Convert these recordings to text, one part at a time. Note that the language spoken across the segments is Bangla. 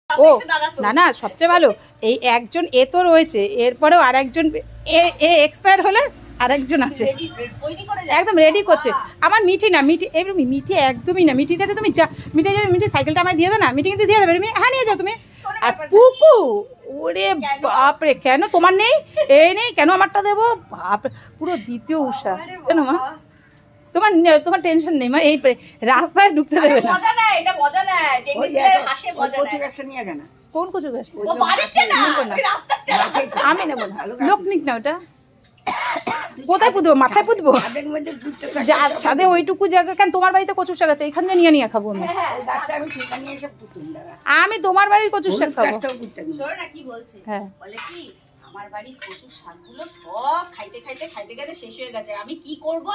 ও না না, সবচেয়ে ভালো এই একজন এ তো রয়েছে, এরপরেও আর একজন এ এক্সপায়ার হলে আরেকজন আছে একদম রেডি করছে। আমার মিঠি না, মিঠি একদমই না। মিঠির কাছে তুমি যা, মিঠি সাইকেলটা আমায় দিয়ে দে না, মিঠি কিন্তু দিয়ে দেবে। হ্যাঁ নিয়ে যাও তুমি। আর পুকু, ওরে বাপরে, কেন তোমার নেই? এই নেই কেন আমারটা দেবো? বাপরে, পুরো দ্বিতীয় উষা জানো মা। তোমার টেনশন নেই মা, এই রাস্তায় ঢুকতে দেবে না। কোন কচু গাছ? আমি নেবো না, লোক নিক না। ওটা কোথায় পুঁতবো? মাথায় পুঁতবো? ছাদে ওইটুকু জায়গা কেন? তোমার বাড়িতে কচুর শাক আছে, এখান দিয়ে নিয়ে খাবো আমি। আমি তোমার বাড়ির কচুর শাক খাবো। কি বলছে? হ্যাঁ, বলে কি আমার বাড়ির কচুর শাকগুলো সব খাইতে খাইতে শেষ হয়ে গেছে, আমি কি করব?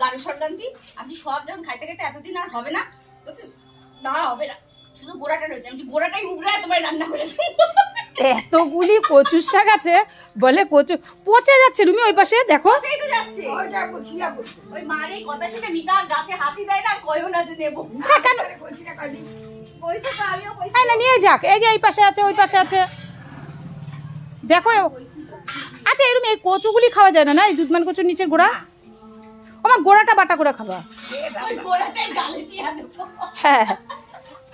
গাড়ু সরকান্তি আমি সব যখন খাইতে খাইতে এতদিন আর হবে না, বলছে না হবে না, শুধু গোড়াটা রয়েছে। আমি গোড়াটাই উগড়ে তোমায় রান্না করে দেবো। এতগুলি কচুর শাক আছে বলে কচু পচে যাচ্ছে। তুমি ওই পাশে দেখো, ওই মার এই কথা শুনে মিতা গাছে হাতি দেয় না, কয়ও না যে নেবো। কেন না নিয়ে যাক, এই যে এই পাশে আছে, ওই পাশে আছে, দেখো। আচ্ছা এরকম এই কচুগুলি খাওয়া যায় না? না, এই দুধমান কচুর নিচের গোড়া, আমার গোড়াটা বাটা করে খাবা। হ্যাঁ,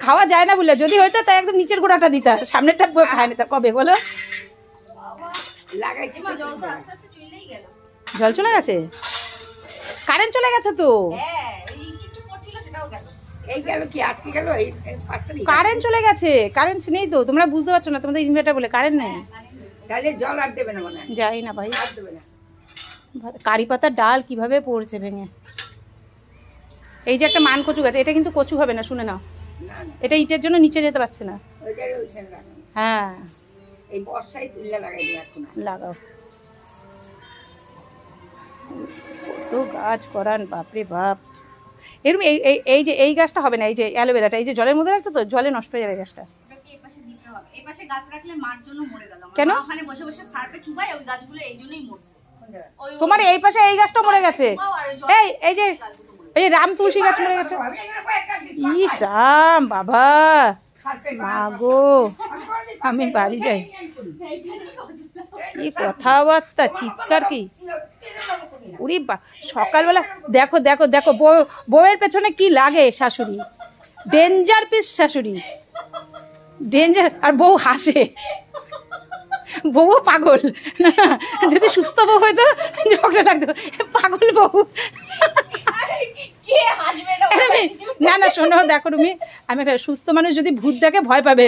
খাওয়া যায় না বলে, যদি হয়তো তাই একদম নিচের গোড়াটা দিতা, সামনেরটা খায় না। কবে বলো? জল চলে গেছে, কারেন্ট চলে গেছে তো। কারেন্ট চলে গেছে, কারেন্ট নেই তো। তোমরা বুঝতে পারছো না, তোমাদের ইনভার্টার বলে কারেন্ট নেই। জল আর দেবে না মনে হয়, যাই না ভাই। কারি পাতার ডাল কিভাবে পড়ছে ভেঙে। এই যে একটা মান কচু গাছ, এটা কিন্তু কচু হবে না, শুনে নাও। এটা ইটের জন্য নিচে যেতে পারছে না। হ্যাঁ, এই বর্ষায় তুলে লাগাই দেব এখন। লাগাও, কত গাছ করান, বাপরে বাপ। এরকম এই যে এই গাছটা হবে না, এই যে অ্যালোভেরাটা, এই যে জলের মধ্যে রাখছো তো, জলে নষ্ট হয়ে যাবে গাছটা। কেন? তোমার এই পাশে এই গাছটা মরে গেছে। এই যে রাম তুলসী গাছ মরে গেছে। ইস রাম বাবা, মাগো আমি বাড়ি যাই। কি কথাবার্তা, চিৎকার কি! উরি বা, সকালবেলা দেখো দেখো দেখো, বউয়ের পেছনে কি লাগে শাশুড়ি, ডেঞ্জার পিস শাশুড়ি, ডেঞ্জার। আর বউ হাসে, বউ পাগল। যদি সুস্থ বউ হয়তো ঝগড়া লাগতো, পাগল বউ। না না শোনো, দেখো তুমি, আমি একটা সুস্থ মানুষ যদি ভূত দেখে ভয় পাবে।